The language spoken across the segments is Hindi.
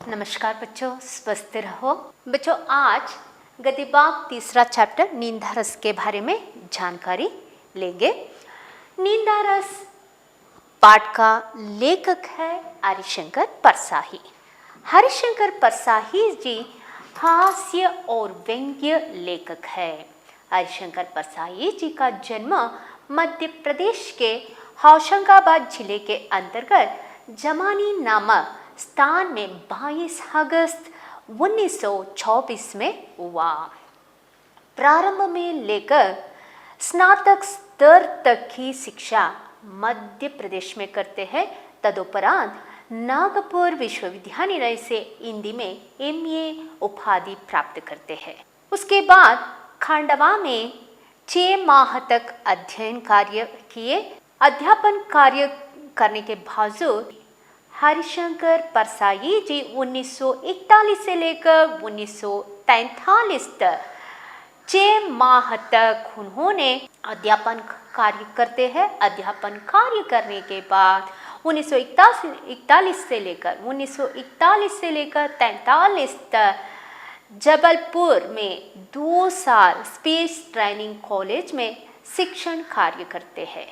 नमस्कार बच्चों, स्वस्थ रहो। बच्चों, आज गद्यभाग तीसरा चैप्टर निंदा रस के बारे में जानकारी लेंगे। निंदा रस पाठ का लेखक है हरिशंकर परसाही। हरिशंकर परसाही जी हास्य और व्यंग्य लेखक है। हरिशंकर परसाही जी का जन्म मध्य प्रदेश के होशंगाबाद जिले के अंतर्गत जमानी नामक स्थान में 22 अगस्त 1924 में हुआ। प्रारंभ में लेकर स्नातक स्तर तक की शिक्षा मध्य प्रदेश में करते हैं। तदुपरांत नागपुर विश्वविद्यालय से हिंदी में MA उपाधि प्राप्त करते हैं। उसके बाद खंडवा में 6 माह तक अध्ययन कार्य किए। अध्यापन कार्य करने के बावजूद हरिशंकर परसाही जी 1941 से लेकर 1943 तक 6 माह तक उन्होंने अध्यापन कार्य करते हैं। अध्यापन कार्य करने के बाद 1941 से लेकर 43 तक जबलपुर में 2 साल स्पेस ट्रेनिंग कॉलेज में शिक्षण कार्य करते हैं।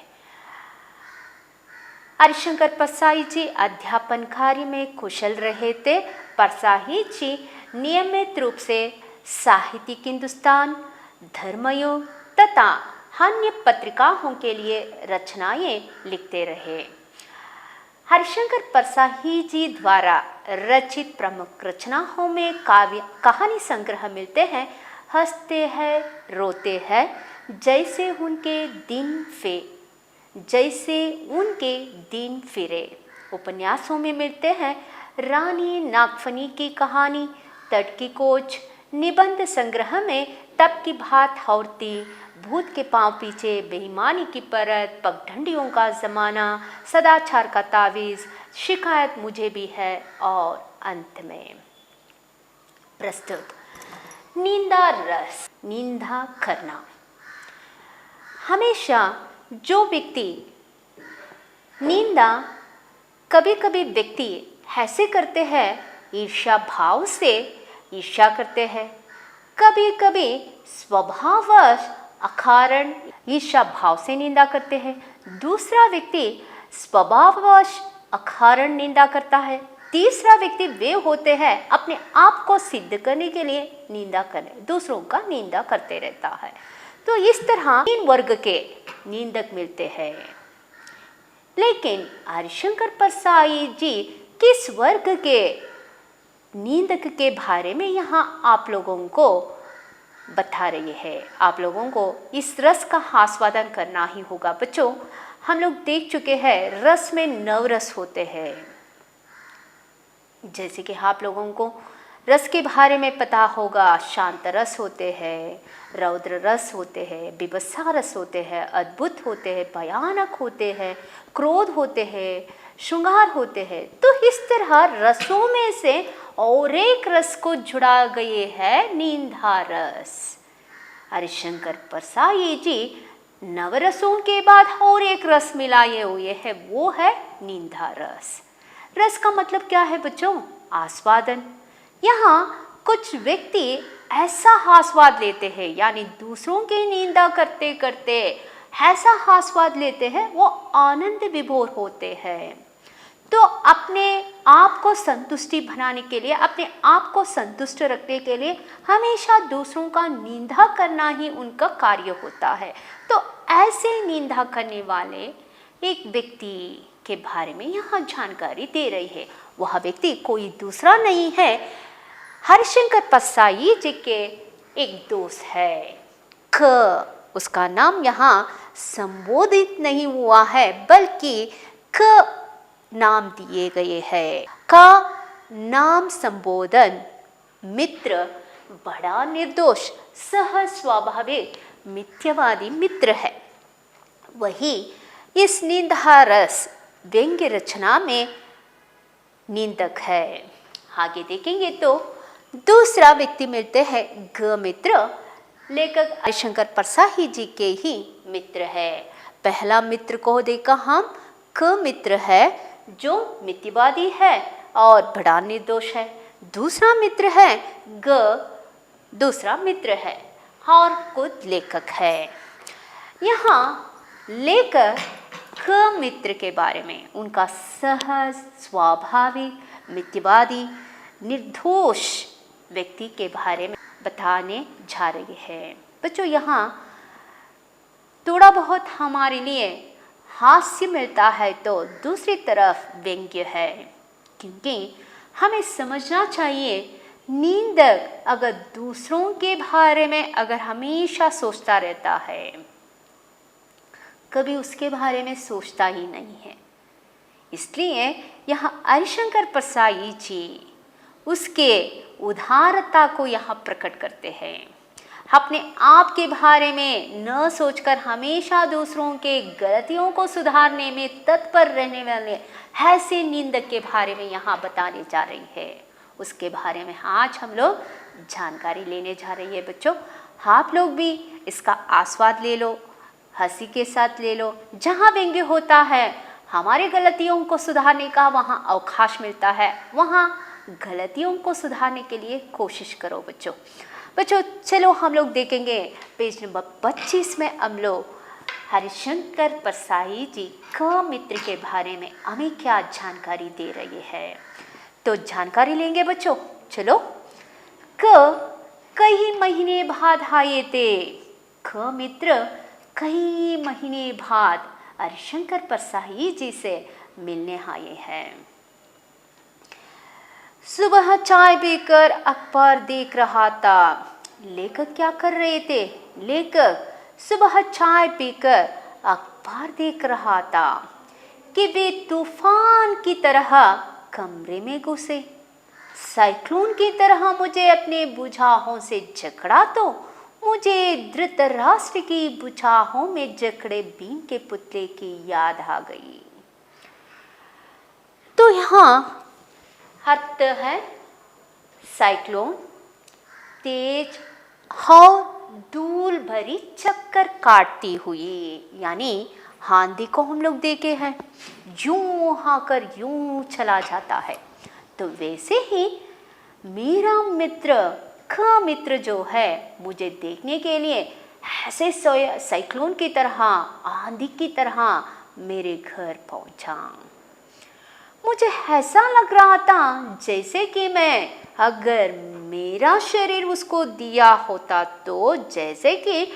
हरिशंकर परसाही जी अध्यापन कार्य में कुशल रहे थे। परसाही जी नियमित रूप से साहित्यिक हिंदुस्तान, धर्मयुग तथा अन्य पत्रिकाओं के लिए रचनाएं लिखते रहे। हरिशंकर परसाही जी द्वारा रचित प्रमुख रचनाओं में काव्य कहानी संग्रह मिलते हैं। हंसते हैं, रोते हैं, जैसे उनके दिन फिरे उपन्यासों में मिलते हैं। रानी नागफनी की कहानी, तट की कोच, निबंध संग्रह में तब की बात औरती, भूत के पांव पीछे, बेईमानी की परत, पगडंडियों का जमाना, सदाचार का तावीज, शिकायत मुझे भी है और अंत में प्रस्तुत निंदा रस। निंदा करना। हमेशा जो व्यक्ति निंदा कभी कभी व्यक्ति ऐसे करते हैं, ईर्ष्या भाव से ईर्ष्या करते हैं। कभी कभी स्वभाववश अकारण ईर्ष्या भाव से निंदा करते हैं। दूसरा व्यक्ति स्वभाववश अकारण निंदा करता है। तीसरा व्यक्ति वे होते हैं अपने आप को सिद्ध करने के लिए निंदा करने दूसरों का निंदा करते रहता है। तो इस तरह 3 वर्ग के निंदक मिलते हैं। लेकिन हरिशंकर परसाही जी किस वर्ग के निंदक के बारे में यहाँ आप लोगों को बता रही है। आप लोगों को इस रस का आस्वादन करना ही होगा। बच्चों, हम लोग देख चुके हैं रस में 9 रस होते हैं। जैसे कि आप लोगों को रस के बारे में पता होगा, शांत रस होते हैं, रौद्र रस होते हैं, बीभत्सा रस होते हैं, अद्भुत होते हैं, भयानक होते हैं, क्रोध होते हैं, श्रृंगार होते हैं। तो इस तरह रसों में से और एक रस को जुड़ा गए है निंदा रस। हरिशंकर परसाही जी नवरसों के बाद और एक रस मिलाए हुए है, वो है निंदा रस। रस का मतलब क्या है बच्चों? आस्वादन। यहाँ कुछ व्यक्ति ऐसा आस्वाद लेते हैं, यानी दूसरों की निंदा करते करते ऐसा आस्वाद लेते हैं, वो आनंद विभोर होते हैं। तो अपने आप को संतुष्टि बनाने के लिए, अपने आप को संतुष्ट रखने के लिए हमेशा दूसरों का निंदा करना ही उनका कार्य होता है। तो ऐसे निंदा करने वाले एक व्यक्ति के बारे में यहाँ जानकारी दे रही है। वह व्यक्ति कोई दूसरा नहीं है, हरिशंकर परसाही जी के एक दोस्त है क। उसका नाम यहाँ संबोधित नहीं हुआ है, बल्कि क नाम दिए गए हैं। का नाम संबोधन मित्र, बड़ा निर्दोष, सहज स्वाभाविक, मिथ्यावादी मित्र है। वही इस निंदा रस व्यंग्य रचना में निंदक है। आगे देखेंगे तो दूसरा व्यक्ति मिलते हैं ग मित्र। लेखक हरिशंकर परसाही जी के ही मित्र है। पहला मित्र को देखा हम क मित्र है, जो मिथ्यावादी है और बड़ा निर्दोष है। दूसरा मित्र है ग, दूसरा मित्र है और खुद लेखक है। यहाँ लेखक क मित्र के बारे में, उनका सहज स्वाभाविक मित्यवादी निर्दोष व्यक्ति के बारे में बताने जा रही है। बच्चों, यहाँ थोड़ा बहुत हमारे लिए हास्य मिलता है तो दूसरी तरफ व्यंग्य है, क्योंकि हमें समझना चाहिए निंदक अगर दूसरों के बारे में अगर हमेशा सोचता रहता है, कभी उसके बारे में सोचता ही नहीं है। इसलिए यहाँ हरिशंकर परसाई जी उसके उदारता को यहाँ प्रकट करते हैं। अपने आप के बारे में न सोचकर हमेशा दूसरों के गलतियों को सुधारने में तत्पर रहने वाले ऐसे निंदक के बारे में यहाँ बताने जा रही है। उसके बारे में आज हम लोग जानकारी लेने जा रही है। बच्चों, आप लोग भी इसका आस्वाद ले लो, हंसी के साथ ले लो। जहाँ व्यंग्य होता है, हमारे गलतियों को सुधारने का वहाँ अवकाश मिलता है, वहाँ गलतियों को सुधारने के लिए कोशिश करो बच्चों। चलो हम लोग देखेंगे पेज नंबर 25 में हम लोग हरिशंकर परसाई जी क मित्र के बारे में हमें क्या जानकारी दे रही है। तो जानकारी लेंगे बच्चों। चलो, कई महीने बाद आए थे। क मित्र कई महीने बाद हरिशंकर परसाई जी से मिलने आए हैं। सुबह चाय पीकर अखबार देख रहा था। लेखक क्या कर रहे थे? लेखक सुबह चाय पीकर अखबार देख रहा था कि वे तूफान की तरह कमरे में घुसे। साइक्लोन की तरह मुझे अपने बुझाहों से जकड़ा तो मुझे धृतराष्ट्र की बुझाहों में जकड़े भीम के पुतले की याद आ गई। तो यहाँ अर्थ है साइक्लोन, तेज और धूल भरी चक्कर काटती हुई, यानी आंधी को हम लोग देखे हैं, यूं आकर यूं चला जाता है। तो वैसे ही मेरा मित्र क मित्र जो है मुझे देखने के लिए ऐसे साइक्लोन की तरह, आंधी की तरह मेरे घर पहुंचा। मुझे ऐसा लग रहा था जैसे कि मैं अगर मेरा शरीर उसको दिया होता तो जैसे कि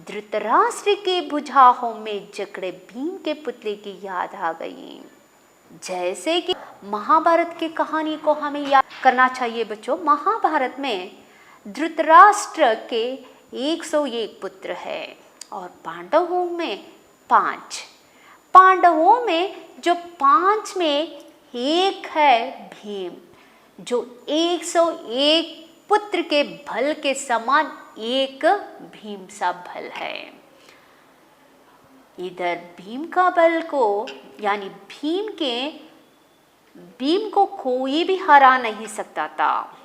धृतराष्ट्र की भुजाओं में जकड़े भीम के पुतले की याद आ गई। जैसे कि महाभारत की कहानी को हमें याद करना चाहिए बच्चों। महाभारत में धृतराष्ट्र के 101 पुत्र है और पांडवों में 5। पांडवों में जो 5 में एक है भीम, जो 101 पुत्र के बल के समान एक भीम सा बल है। इधर भीम का बल को, यानी भीम को कोई भी हरा नहीं सकता था।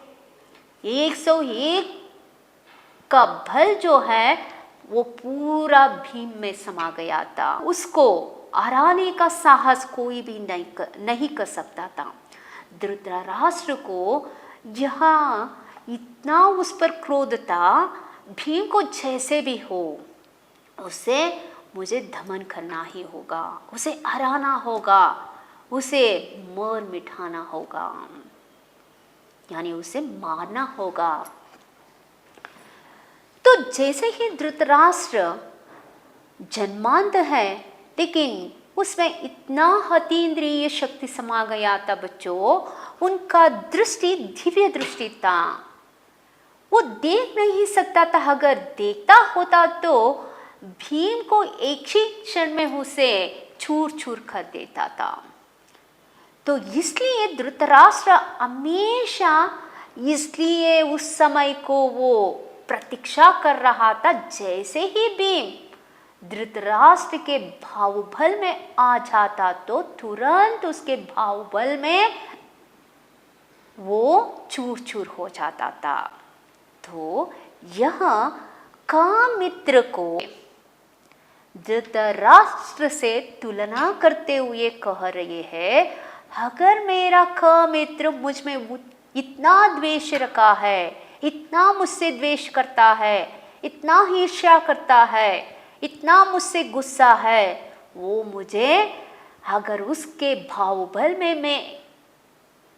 101 का बल जो है वो पूरा भीम में समा गया था। उसको हराने का साहस कोई भी नहीं कर सकता था। धृतराष्ट्र को यहाँ इतना उस पर क्रोध था, भीम को जैसे भी हो उसे मुझे दमन करना ही होगा, उसे हराना होगा, उसे मार मिटाना होगा, यानी उसे मारना होगा। तो जैसे ही धृतराष्ट्र जन्मांध है, लेकिन उसमें इतना अतीन्द्रिय शक्ति समा गया था बच्चों, उनका दृष्टि दिव्य दृष्टि था। वो देख नहीं सकता था, अगर देखता होता तो भीम को एक ही क्षण में उसे चूर चूर कर देता था। तो इसलिए धृतराष्ट्र हमेशा इसलिए उस समय को वो प्रतीक्षा कर रहा था, जैसे ही भीम धृतराष्ट्र के बाहुबल में आ जाता तो तुरंत उसके बाहुबल में वो चूर चूर हो जाता था। तो यहाँ कामित्र को धृतराष्ट्र से तुलना करते हुए कह रहे हैं, अगर मेरा कामित्र मुझ में इतना द्वेष रखा है, इतना मुझसे द्वेष करता है, इतना ईर्ष्या करता है, इतना मुझसे गुस्सा है, वो मुझे अगर उसके बाहुबल में मैं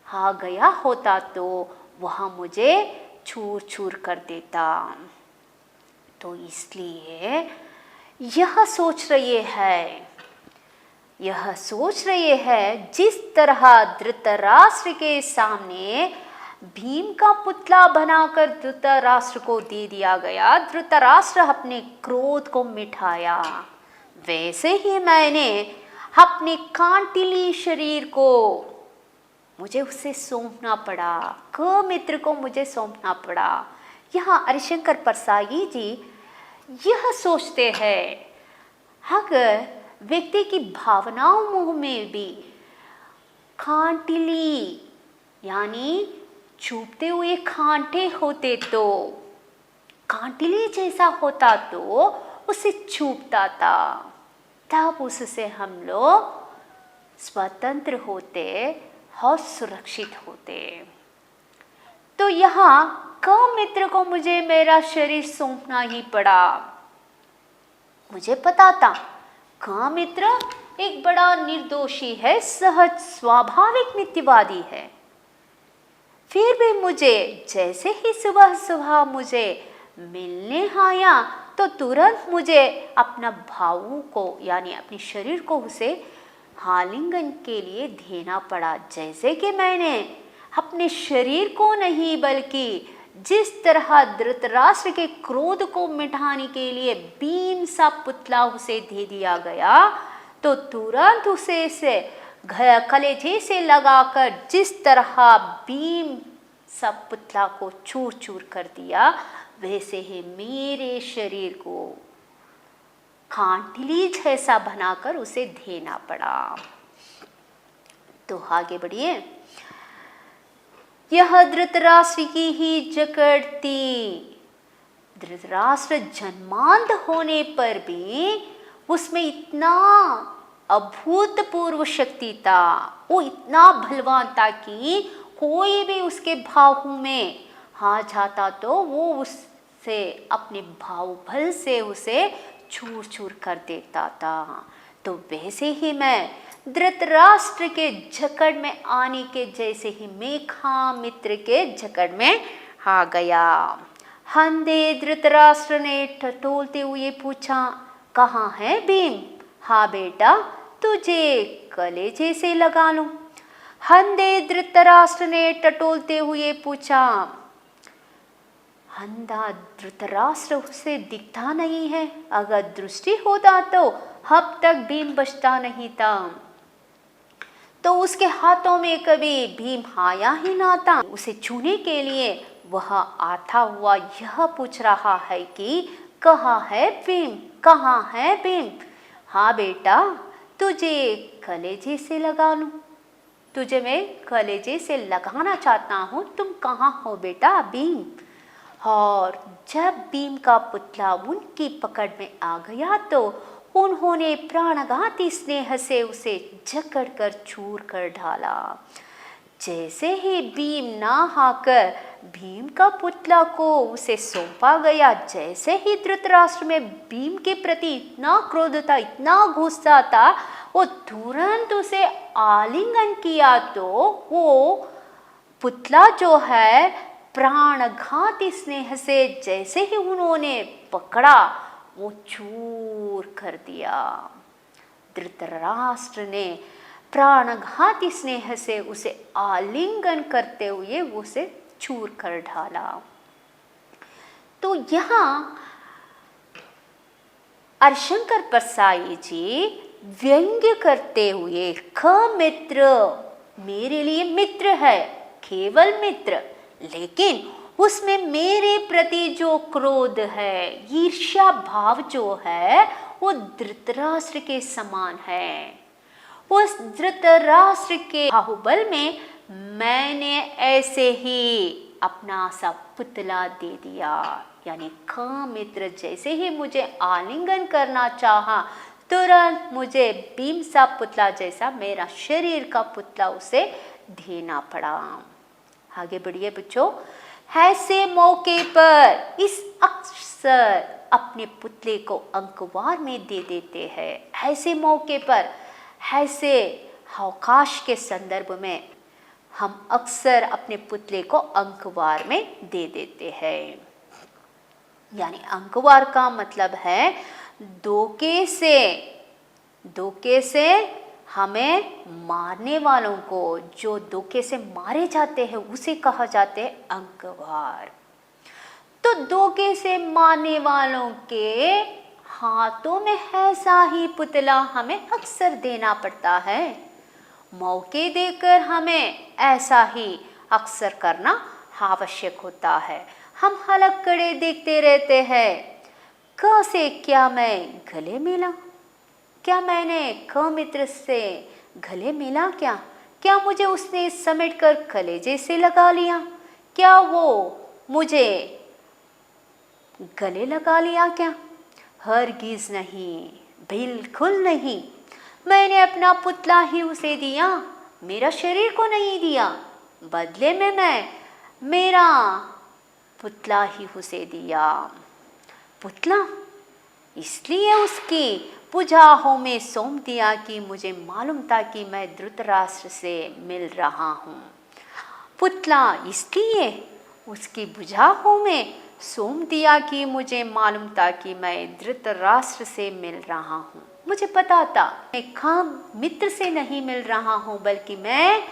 आ गया होता तो वह मुझे चूर चूर कर देता। तो इसलिए यह सोच रही है जिस तरह धृतराष्ट्र के सामने भीम का पुतला बनाकर धृतराष्ट्र को दे दिया गया, धृतराष्ट्र अपने क्रोध को मिटाया, वैसे ही मैंने अपने कांटिली शरीर को मुझे उसे सौंपना पड़ा, मित्र को मुझे सौंपना पड़ा। यहाँ हरिशंकर परसाई जी यह सोचते हैं, अगर व्यक्ति की भावनाओं में भी कांटिली यानी चुभते हुए कांटे होते तो कांटिली जैसा होता तो उसे चुभता था, तब उससे हम लोग स्वतंत्र होते और सुरक्षित होते। तो यहाँ मित्र को मुझे मेरा शरीर सौंपना ही पड़ा। मुझे पता था मित्र एक बड़ा निर्दोषी है, सहज स्वाभाविक मिथ्यावादी है। फिर भी मुझे जैसे ही सुबह सुबह मुझे मिलने आया तो तुरंत मुझे अपना भावों को यानी अपने शरीर को उसे आलिंगन के लिए देना पड़ा। जैसे कि मैंने अपने शरीर को नहीं बल्कि जिस तरह धृतराष्ट्र के क्रोध को मिटाने के लिए भीम सा पुतला उसे दे दिया गया, तो तुरंत उसे कलेजे से लगाकर जिस तरह भीम सा पुतला को चूर चूर कर दिया, वैसे ही मेरे शरीर को कांटिली जैसा बनाकर उसे देना पड़ा। तो आगे बढ़िए। यह धृतराष्ट्र की ही जकड़ थी। धृतराष्ट्र जन्मांध होने पर भी उसमें इतना अभूतपूर्व शक्ति था, वो इतना बलवान था कि कोई भी उसके बाहु में आ जाता तो वो उससे अपने बाहुबल से उसे चूर चूर कर देता था। तो वैसे ही मैं धृतराष्ट्र के जकड़ में आने के जैसे ही मैं मित्र के जकड़ में आ गया। हंदे धृतराष्ट्र ने टटोलते हुए पूछा, कहाँ है भीम? हाँ बेटा, तुझे कलेजे से लगा लूं। हंदे धृतराष्ट्र ने टटोलते हुए पूछा। अंधा धृतराष्ट्र उसे दिखता नहीं है, अगर दृष्टि होता तो अब तक भीम बचता नहीं था। तो उसके हाथों में कभी भीम आया ही ना था। उसे छूने के लिए वह आता हुआ यह पूछ रहा है कि कहाँ है भीम, कहाँ है भीम? हाँ बेटा, तुझे कलेजे से लगा लूं, तुझे मैं कलेजे से लगाना चाहता हूँ, तुम कहाँ हो बेटा भीम? और जब भीम का पुतला उनकी पकड़ में आ गया तो उन्होंने प्राणघाती स्नेह से उसे जकड़ कर चूर कर डाला। जैसे ही भीम ना आकर भीम का पुतला को उसे सौंपा गया, जैसे ही धृतराष्ट्र में भीम के प्रति इतना क्रोध था, इतना गुस्सा था, वो तुरंत उसे आलिंगन किया तो वो पुतला जो है प्राणघाती स्नेह से जैसे ही उन्होंने पकड़ा वो चूर कर दिया। धृतराष्ट्र ने प्राणघाती स्नेह से उसे आलिंगन करते हुए उसे चूर कर डाला। तो यहाँ हरिशंकर परसाई जी व्यंग्य करते हुए मित्र मेरे लिए मित्र है, केवल मित्र, लेकिन उसमें मेरे प्रति जो क्रोध है, ईर्ष्या भाव जो है, वो धृतराष्ट्र के समान है। उस धृतराष्ट्र के बाहुबल में मैंने ऐसे ही अपना सा पुतला दे दिया, यानी मित्र जैसे ही मुझे आलिंगन करना चाहा, तुरंत मुझे भीम सा पुतला जैसा मेरा शरीर का पुतला उसे देना पड़ा। आगे बढ़िए बच्चों। ऐसे मौके पर इस अक्सर अपने पुतले को अंकवार में दे देते हैं। ऐसे मौके पर, ऐसे अवकाश के संदर्भ में हम अक्सर अपने पुतले को अंकवार में दे देते हैं। यानी अंकवार का मतलब है धोखे से हमें मारने वालों को, जो धोखे से मारे जाते हैं उसे कहा जाते हैं अंकवार। तो धोखे से मारने वालों के हाथों में ऐसा ही पुतला हमें अक्सर देना पड़ता है। मौके देकर हमें ऐसा ही अक्सर करना आवश्यक होता है। हम हलक कड़े देखते रहते हैं। क से क्या मैं गले मिला? क्या मैंने क मित्र से गले मिला? क्या मुझे उसने समेट कर कलेजे से लगा लिया? क्या वो मुझे गले लगा लिया? क्या? हरगिज नहीं, बिल्कुल नहीं। मैंने अपना पुतला ही उसे दिया, मेरा शरीर को नहीं दिया। बदले में मैं मेरा पुतला ही उसे दिया। पुतला इसलिए उसकी भुजाओं में सौंप दिया कि मुझे मालूम था कि मैं धृतराष्ट्र से मिल रहा हूँ। पुतला इसलिए उसकी भुजाओं में सौंप दिया कि मुझे मालूम था कि मैं धृतराष्ट्र से मिल रहा हूँ। मुझे पता था मैं क मित्र से नहीं मिल रहा हूँ, बल्कि मैं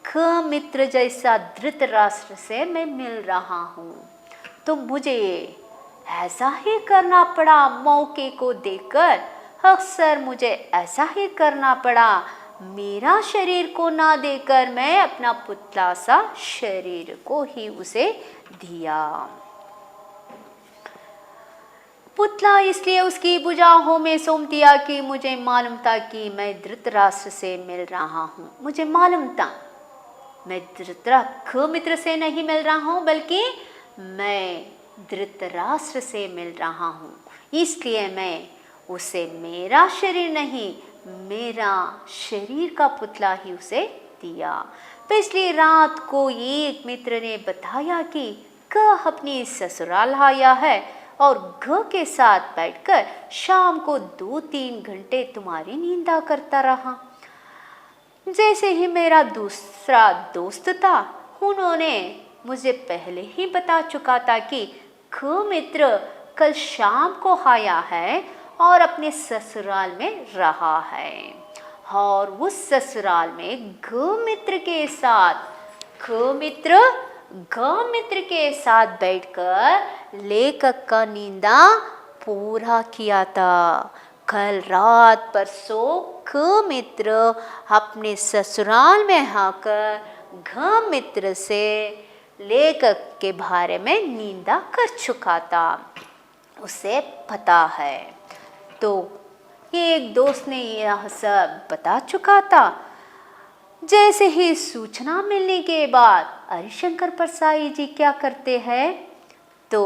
क मित्र जैसा धृतराष्ट्र से मैं मिल रहा हूँ। तो मुझे ऐसा ही करना पड़ा। मौके को देखकर अक्सर मुझे ऐसा ही करना पड़ा। मेरा शरीर को ना देकर मैं अपना पुतला सा शरीर को ही उसे दिया। पुतला इसलिए उसकी भुजाओं में सौंप दिया कि मुझे मालूम था कि मैं धृतराष्ट्र से मिल रहा हूँ। मुझे मालूम था मैं क मित्र से नहीं मिल रहा हूँ, बल्कि मैं धृतराष्ट्र से मिल रहा हूँ। इसलिए मैं उसे मेरा शरीर नहीं, मेरा शरीर का पुतला ही उसे दिया। पिछली रात को एक मित्र ने बताया कि क अपनी ससुराल आया है और घ के साथ बैठकर शाम को 2-3 घंटे तुम्हारी निंदा करता रहा। जैसे ही मेरा दूसरा दोस्त था, उन्होंने मुझे पहले ही बता चुका था कि ख मित्र कल शाम को आया है और अपने ससुराल में रहा है, और उस ससुराल में ग मित्र के साथ बैठकर लेखक का निंदा पूरा किया था। कल रात परसों क मित्र अपने ससुराल में आकर घ मित्र से लेखक के बारे में निंदा कर चुका था, उसे पता है। तो एक दोस्त ने यह सब बता चुका था। जैसे ही सूचना मिलने के बाद हरिशंकर परसाई जी क्या करते हैं, तो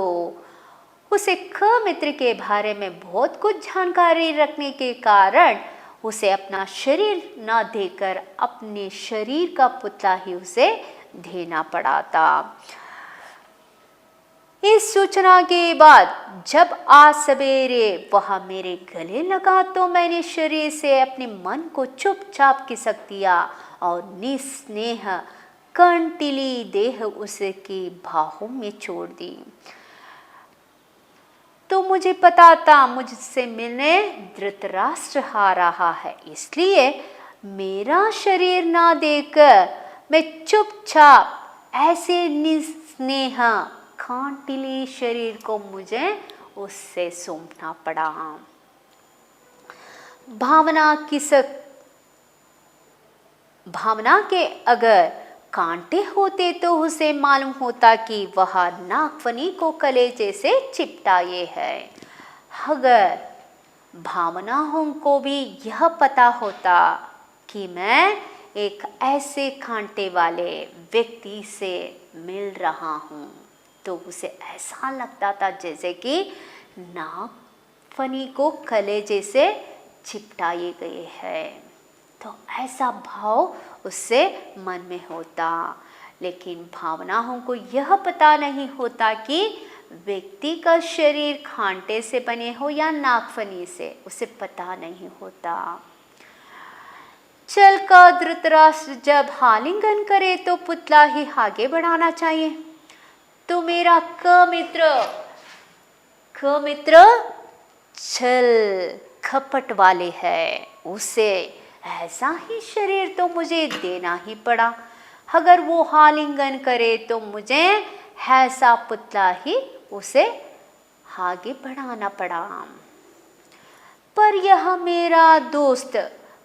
उसे ख मित्र के बारे में बहुत कुछ जानकारी रखने के कारण उसे अपना शरीर न देकर अपने शरीर का पुतला ही उसे देना पड़ा था। इस सूचना के बाद जब आज सवेरे वह मेरे गले लगा, तो मैंने शरीर से अपने मन को चुपचाप खिसक दिया और निस्नेह कंटिली देह उसकी बाहों में छोड़ दी। तो मुझे पता था मुझसे मिलने धृतराष्ट्र आ रहा है, इसलिए मेरा शरीर ना देकर मैं चुपचाप ऐसे निस्नेह कांटिली शरीर को मुझे उससे सौंपना पड़ा। भावना के अगर कांटे होते तो उसे मालूम होता कि वह नागफनी को कलेजे से चिपटाए है। अगर भावनाओं को भी यह पता होता कि मैं एक ऐसे कांटे वाले व्यक्ति से मिल रहा हूँ, तो उसे ऐसा लगता था जैसे कि नागफनी को कलेजे से चिपटाए गए हैं। तो ऐसा भाव उससे मन में होता। लेकिन भावनाओं को यह पता नहीं होता कि व्यक्ति का शरीर कांटे से बने हो या नागफनी से, उसे पता नहीं होता। चल का धृतराष्ट्र जब आलिंगन करे तो पुतला ही आगे बढ़ाना चाहिए। तो मेरा क मित्र छल कपट वाले है, उसे ऐसा ही शरीर तो मुझे देना ही पड़ा। अगर वो आलिंगन करे तो मुझे ऐसा पुतला ही उसे आगे बढ़ाना पड़ा। पर यह मेरा दोस्त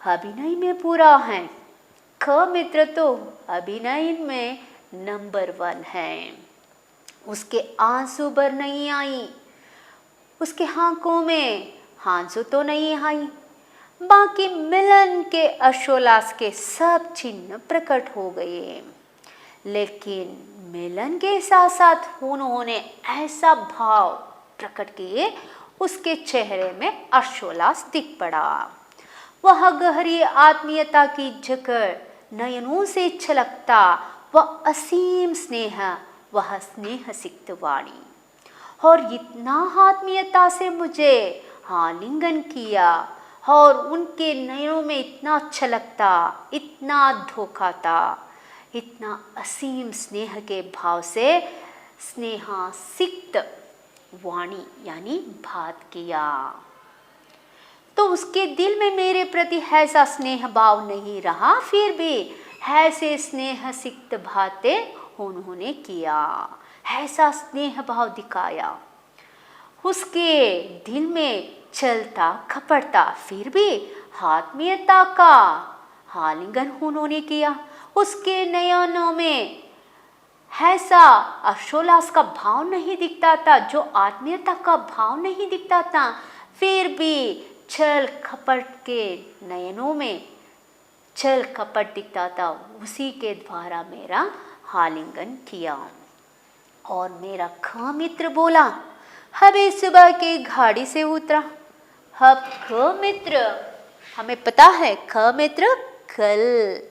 अभिनय में पूरा है। क मित्र तो अभिनय में नंबर 1 है। उसके आंसू भर नहीं आई, उसके आंखों में आंसू तो नहीं आई, बाकी मिलन के हर्षोल्लास के सब चिन्ह प्रकट हो गए। लेकिन मिलन के साथ साथ उन्होंने ऐसा भाव प्रकट किए, उसके चेहरे में हर्षोल्लास दिख पड़ा। वह गहरी आत्मीयता की जकड़ नयनों से छलकता, वह असीम स्नेह, वह स्नेह सिक्त वाणी, और इतना आत्मीयता से मुझे आलिंगन किया, और उनके नयनों में इतना छलकता, इतना धोखा था, इतना असीम स्नेह के भाव से स्नेहासिक्त वाणी यानी बात किया। तो उसके दिल में मेरे प्रति ऐसा स्नेह भाव नहीं रहा, फिर भी ऐसे स्नेह सिक्त बातें उन्होंने किया, ऐसा स्नेह भाव दिखाया। उसके दिल में चलता खपड़ता, फिर भी आत्मीयता का आलिंगन उन्होंने किया। उसके नयनों में ऐसा हर्षोल्लास का भाव नहीं दिखता था, जो आत्मीयता का भाव नहीं दिखता था, फिर भी छल कपट के नयनों में छल कपट दिखता था। उसी के द्वारा मेरा आलिंगन किया। और मेरा ख मित्र बोला, अभी सुबह की गाड़ी से उतरा। अब ख मित्र, हमें पता है ख मित्र कल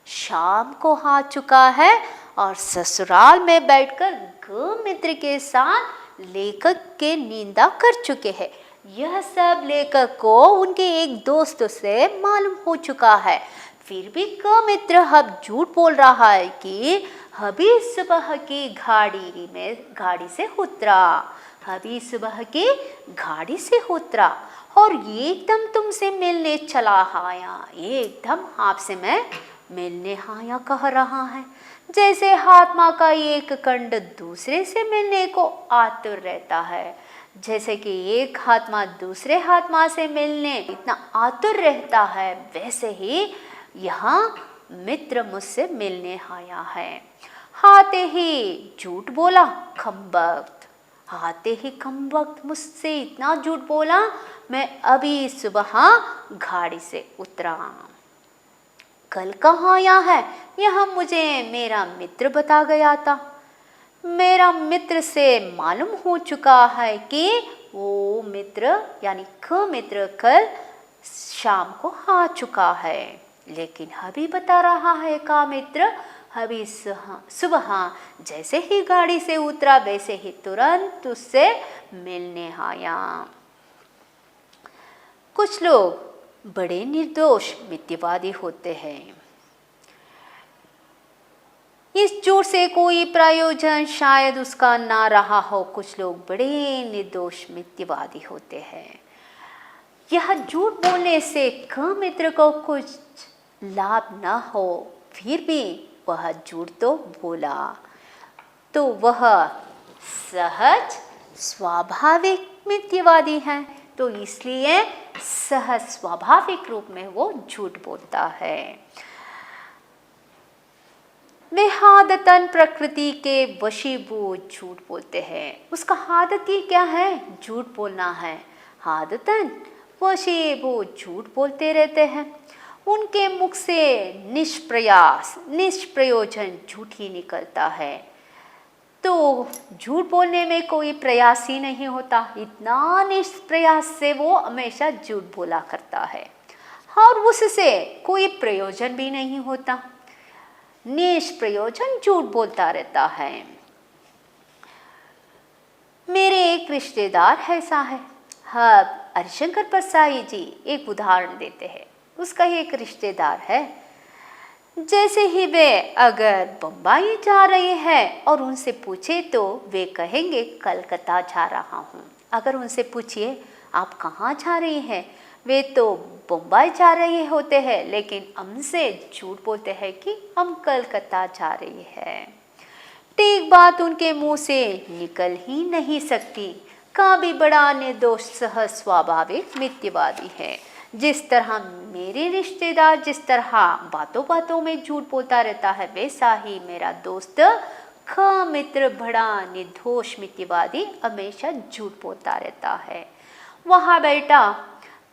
शाम को आ चुका है और ससुराल में बैठकर ग मित्र के साथ लेखक के निंदा कर चुके हैं। यह सब लेखक को उनके एक दोस्त से मालूम हो चुका है। फिर भी क मित्र अब झूठ बोल रहा है कि अभी सुबह की गाड़ी से उतरा, अभी सुबह की गाड़ी से उतरा और एकदम तुमसे मिलने चला आया, एकदम आपसे मैं मिलने आया कह रहा है। जैसे आत्मा का एक खंड दूसरे से मिलने को आतुर रहता है, जैसे कि एक आत्मा दूसरे आत्मा से मिलने इतना आतुर रहता है, वैसे ही यहाँ मित्र मुझसे मिलने आया है। आते ही झूठ बोला खम्बख्त, आते ही खम्बख्त मुझसे इतना झूठ बोला, मैं अभी सुबह गाड़ी से उतरा। कल कहाँ आया है यह मुझे मेरा मित्र बता गया था। मेरा मित्र से मालूम हो चुका है कि वो मित्र यानी ख मित्र कल शाम को आ चुका है, लेकिन अभी बता रहा है का मित्र अभी सुबह जैसे ही गाड़ी से उतरा वैसे ही तुरंत उससे मिलने आया। कुछ लोग बड़े निर्दोष मिथ्यावादी होते हैं। इस झूठ से कोई प्रयोजन शायद उसका ना रहा हो। कुछ लोग बड़े निर्दोष मिथ्यावादी होते हैं। यह झूठ बोलने से क मित्र को कुछ लाभ ना हो, फिर भी वह झूठ तो बोला, तो वह सहज स्वाभाविक मिथ्यावादी है, तो इसलिए सहज स्वाभाविक रूप में वो झूठ बोलता है। वे आदतन प्रकृति के वशीभूत झूठ बोलते हैं। उसका आदत ही क्या है? झूठ बोलना है। आदतन वशीभूत झूठ बोलते रहते हैं। उनके मुख से निष्प्रयास निष्प्रयोजन झूठ ही निकलता है। तो झूठ बोलने में कोई प्रयास ही नहीं होता, इतना निष्प्रयास से वो हमेशा झूठ बोला करता है और उससे कोई प्रयोजन भी नहीं होता। निष्प्रयोजन झूठ बोलता रहता है। मेरे एक रिश्तेदार ऐसा है। हाँ, हरिशंकर परसाई जी एक उदाहरण देते हैं। उसका एक रिश्तेदार है, जैसे ही वे अगर बम्बई जा रहे हैं और उनसे पूछे तो वे कहेंगे कलकत्ता जा रहा हूँ। अगर उनसे पूछिए आप कहाँ जा रही हैं, वे तो बम्बई जा रहे होते हैं, लेकिन हमसे झूठ बोलते हैं कि हम कलकत्ता जा रही हैं। ठीक बात उनके मुंह से निकल ही नहीं सकती। काबी बड़ा निर्दोष सहज स्वाभाविक मिथ्यवादी है। जिस तरह मेरे रिश्तेदार जिस तरह बातों बातों में झूठ बोलता रहता है, वैसा ही मेरा दोस्त मित्र बड़ा निर्दोष मिथ्यवादी हमेशा झूठ बोलता रहता है। वहाँ बेटा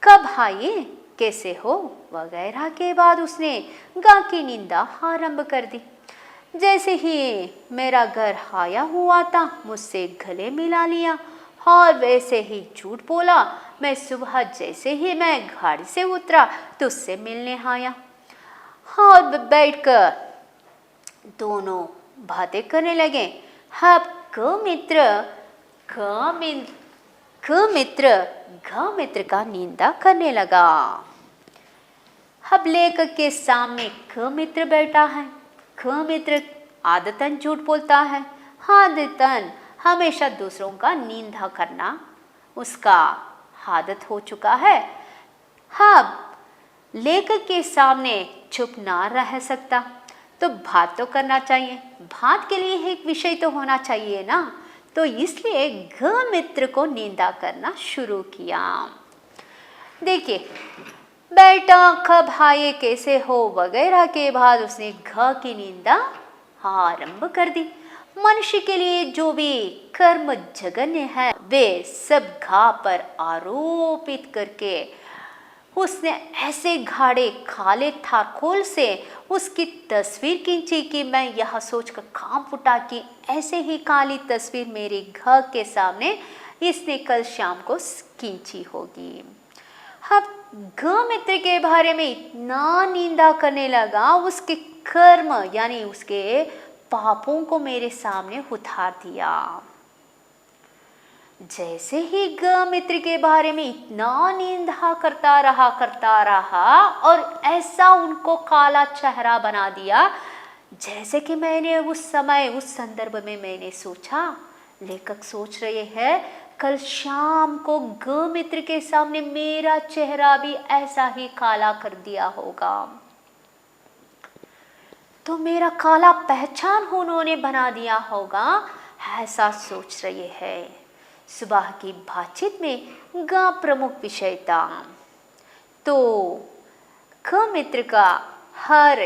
कब आए, कैसे हो वगैरह के बाद उसने गा की निंदा आरंभ कर दी। जैसे ही मेरा घर आया हुआ था, मुझसे गले मिला लिया और वैसे ही झूठ बोला। मैं सुबह जैसे ही मैं गाड़ी से उतरा तो उससे मिलने आया और बैठकर दोनों बातें करने लगे। अब ग मित्र का निंदा करने लगा। अब लेखक के सामने क मित्र बैठा है। क मित्र आदतन झूठ बोलता है, आदतन हमेशा दूसरों का निंदा करना उसका आदत हो चुका है। अब लेखक के सामने चुप ना रह सकता, तो बात तो करना चाहिए। बात के लिए एक विषय तो होना चाहिए ना। तो इसलिए ग मित्र को निंदा करना शुरू किया। देखिए बेटा कब आए, कैसे हो वगैरह के बाद उसने घ की निंदा आरंभ कर दी। मनुष्य के लिए जो भी कर्म जघन्य है वे सब घा पर आरोपित करके उसने ऐसे घाड़े खाले थाकोल से उसकी तस्वीर खींची कि मैं यह सोचकर कांप उठा कि ऐसे ही काली तस्वीर मेरे घर के सामने इसने कल शाम को खींची होगी। अब ग मित्र के बारे में इतना निंदा करने लगा, उसके कर्म यानी उसके पापों को मेरे सामने उतार दिया। जैसे ही ग मित्र के बारे में इतना निंदा करता रहा और ऐसा उनको काला चेहरा बना दिया, जैसे कि मैंने उस समय उस संदर्भ में मैंने सोचा। लेखक सोच रहे हैं कल शाम को ग मित्र के सामने मेरा चेहरा भी ऐसा ही काला कर दिया होगा, तो मेरा काला पहचान उन्होंने बना दिया होगा, ऐसा सोच रहे हैं। सुबह की बातचीत में ग प्रमुख विषय था। तो ख मित्र का हर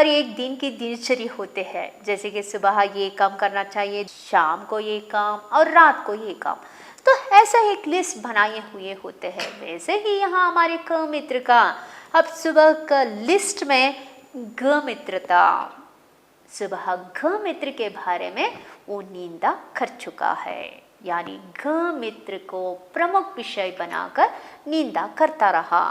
एक दिन की दिनचर्या होते हैं, जैसे कि सुबह ये काम करना चाहिए, शाम को ये काम और रात को ये काम। तो ऐसा एक लिस्ट बनाए हुए होते हैं। वैसे ही यहाँ हमारे क मित्र का अब सुबह का लिस्ट में ग मित्र था। सुबह ग मित्र के बारे में वो निंदा कर चुका है, यानी ग मित्र को प्रमुख विषय बनाकर निंदा करता रहा।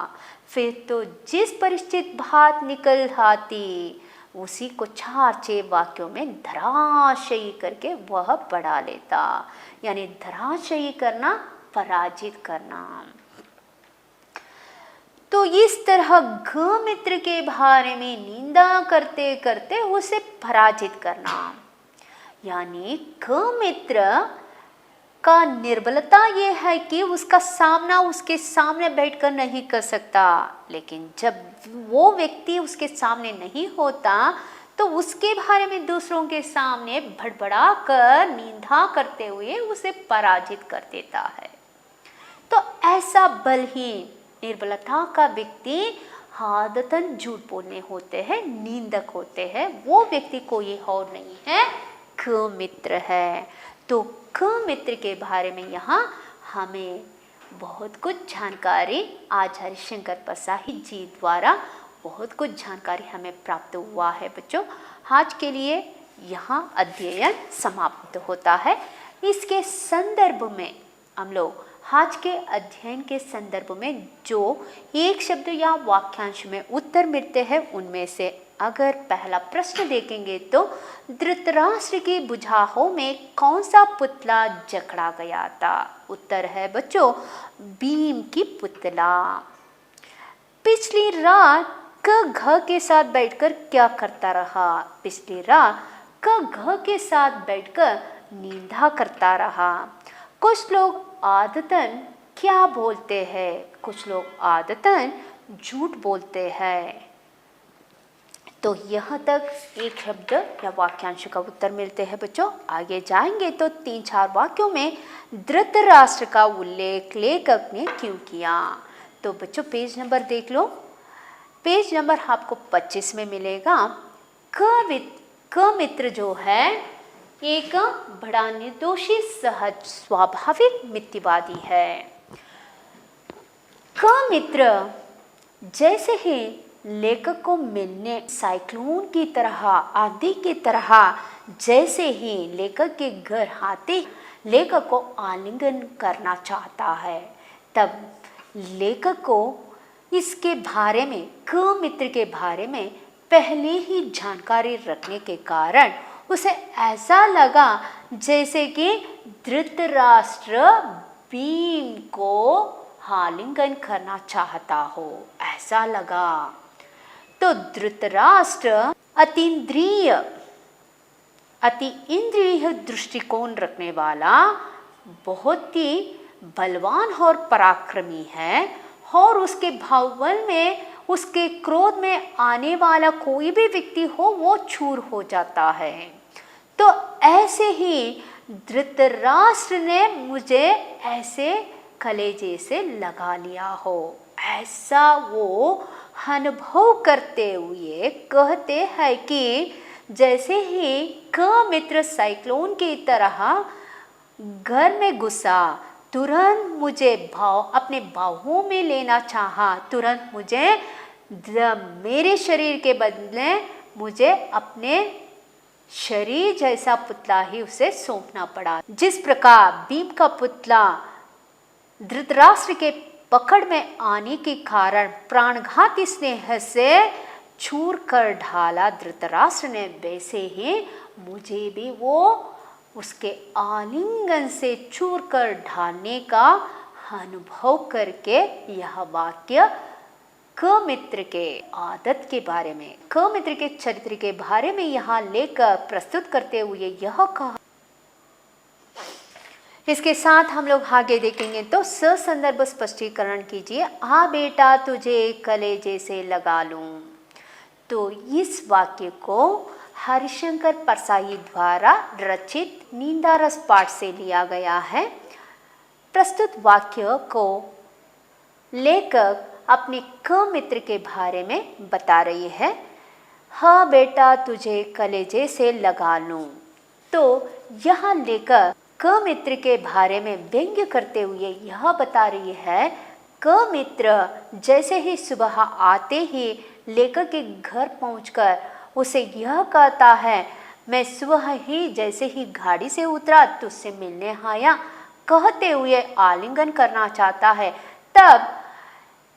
फिर तो जिस परिचित बात निकल आती उसी को 4-6 वाक्यों में धराशायी करके वह बढ़ा लेता, यानी धराशायी करना, पराजित करना। तो इस तरह ग मित्र के बारे में निंदा करते करते उसे पराजित करना, यानी ग मित्र का निर्बलता यह है कि उसका सामना उसके सामने बैठकर नहीं कर सकता। लेकिन जब वो व्यक्ति उसके सामने नहीं होता तो उसके बारे में दूसरों के सामने भड़बड़ा कर निंदा करते हुए उसे पराजित कर देता है। तो ऐसा बलहीन निर्बलता का व्यक्ति आदतन झूठ बोलने होते हैं, निंदक होते हैं। वो व्यक्ति कोई और नहीं है, क मित्र है। तो क मित्र के बारे में यहाँ हमें बहुत कुछ जानकारी आज हरिशंकर परसाई जी द्वारा बहुत कुछ जानकारी हमें प्राप्त हुआ है। बच्चों, आज के लिए यहाँ अध्ययन समाप्त होता है। इसके संदर्भ में हम लोग आज के अध्ययन के संदर्भ में जो एक शब्द या वाक्यांश में उत्तर मिलते हैं उनमें से अगर पहला प्रश्न देखेंगे तो धृतराष्ट्र की भुजाओं में कौन सा पुतला जकड़ा गया था? उत्तर है बच्चों भीम की पुतला। पिछली रात क घ के साथ बैठकर क्या करता रहा? पिछली रात क घ के साथ बैठकर निंदा करता रहा। कुछ लोग आदतन क्या बोलते हैं? कुछ लोग आदतन झूठ बोलते हैं। तो यहाँ तक एक शब्द या वाक्यांश का उत्तर मिलते हैं बच्चों। आगे जाएंगे तो 3-4 वाक्यों में धृतराष्ट्र का उल्लेख लेखक ने क्यों किया? तो बच्चों पेज नंबर देख लो। पेज नंबर आपको 25 में मिलेगा। क मित्र जो है एक बड़ा निर्दोषी सहज स्वाभाविक मिथ्यावादी है। क मित्र जैसे ही लेखक को मिलने साइक्लोन की तरह आंधी की तरह जैसे ही लेखक के घर आते लेखक को आलिंगन करना चाहता है, तब लेखक को इसके बारे में क मित्र के बारे में पहले ही जानकारी रखने के कारण उसे ऐसा लगा जैसे कि धृतराष्ट्र भीम को आलिंगन करना चाहता हो, ऐसा लगा। तो धृतराष्ट्र अति इंद्रिय दृष्टिकोण रखने वाला बहुत ही बलवान और पराक्रमी है और उसके भावबल में उसके क्रोध में आने वाला कोई भी व्यक्ति हो वो चूर हो जाता है। तो ऐसे ही धृतराष्ट्र ने मुझे ऐसे कलेजे से लगा लिया हो, ऐसा वो अनुभव करते हुए कहते हैं कि जैसे ही क मित्र साइक्लोन की तरह घर में घुसा, तुरंत मुझे अपने बाहों में लेना चाहा, तुरंत मुझे मेरे शरीर के बदले मुझे अपने शरीर जैसा पुतला ही उसे सौंपना पड़ा। जिस प्रकार भीम का पुतला धृतराष्ट्र के पकड़ में आने के कारण प्राणघाती स्नेह से चूर कर ढाला धृतराष्ट्र ने, वैसे ही मुझे भी वो उसके आलिंगन से चूर कर ढालने का अनुभव करके यह वाक्य क मित्र के आदत के बारे में, क मित्र के चरित्र के बारे में यहाँ लेकर प्रस्तुत करते हुए यह कहा। इसके साथ हम लोग आगे देखेंगे तो ससंदर्भ स्पष्टीकरण कीजिए। आ बेटा तुझे कलेजे से लगा लूं। तो इस वाक्य को हरिशंकर परसाई द्वारा रचित नींदारस पाठ से लिया गया है। प्रस्तुत वाक्य को लेखक अपने क मित्र के बारे में बता रही है। हाँ बेटा तुझे कलेजे से लगा लूं। तो यह लेखक क मित्र के बारे में व्यंग्य करते हुए यह बता रही है, क मित्र जैसे ही सुबह आते ही लेखक के घर पहुंचकर उसे यह कहता है, मैं सुबह ही जैसे ही गाड़ी से उतरा तुझसे मिलने आया, कहते हुए आलिंगन करना चाहता है। तब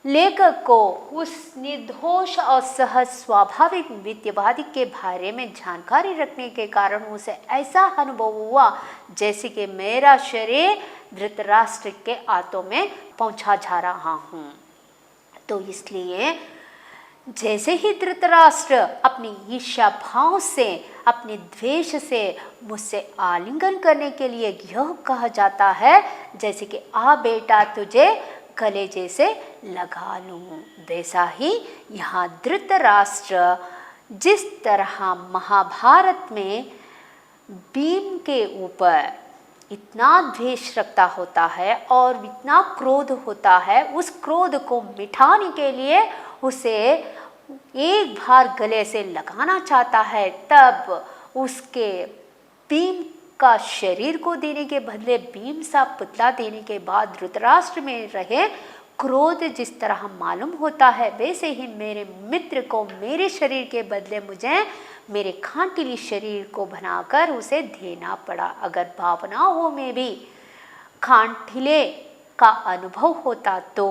लेखक को उस निर्दोष और सहज स्वाभाविक मिथ्यावादी के बारे में जानकारी रखने के कारण उसे ऐसा अनुभव हुआ जैसे कि मेरा शरीर धृतराष्ट्र के हाथों में पहुंचा जा रहा हूं। तो इसलिए जैसे ही धृतराष्ट्र अपनी ईर्ष्या भाव से, अपने द्वेष से मुझसे आलिंगन करने के लिए यह कहा जाता है जैसे कि आ बेटा तुझे कलेजे से लगा लूं, वैसा ही यहाँ धृतराष्ट्र जिस तरह महाभारत में भीम के ऊपर इतना द्वेष रखता होता है और इतना क्रोध होता है, उस क्रोध को मिटाने के लिए उसे एक बार गले से लगाना चाहता है, तब उसके भीम का शरीर को देने के बदले भीम सा पुतला देने के बाद धृतराष्ट्र में रहे क्रोध जिस तरह मालूम होता है, वैसे ही मेरे मित्र को मेरे शरीर के बदले मुझे मेरे खांटिली शरीर को बनाकर उसे देना पड़ा। अगर भावनाओं में भी खांटिले का अनुभव होता तो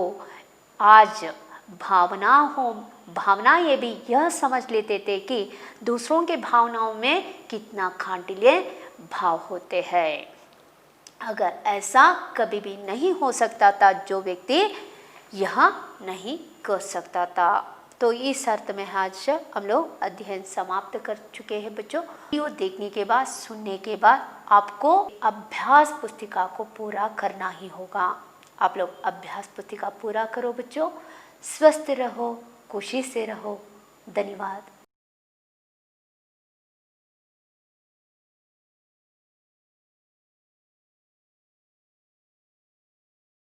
आज भावनाएं भी यह समझ लेते थे कि दूसरों के भावनाओं में कितना खांटिले भाव होते हैं। अगर ऐसा कभी भी नहीं हो सकता था, जो व्यक्ति यह नहीं कर सकता था। तो इस अर्थ में आज हम लोग अध्ययन समाप्त कर चुके हैं बच्चों। वीडियो देखने के बाद, सुनने के बाद आपको अभ्यास पुस्तिका को पूरा करना ही होगा। आप लोग अभ्यास पुस्तिका पूरा करो बच्चों। स्वस्थ रहो, खुशी से रहो। धन्यवाद।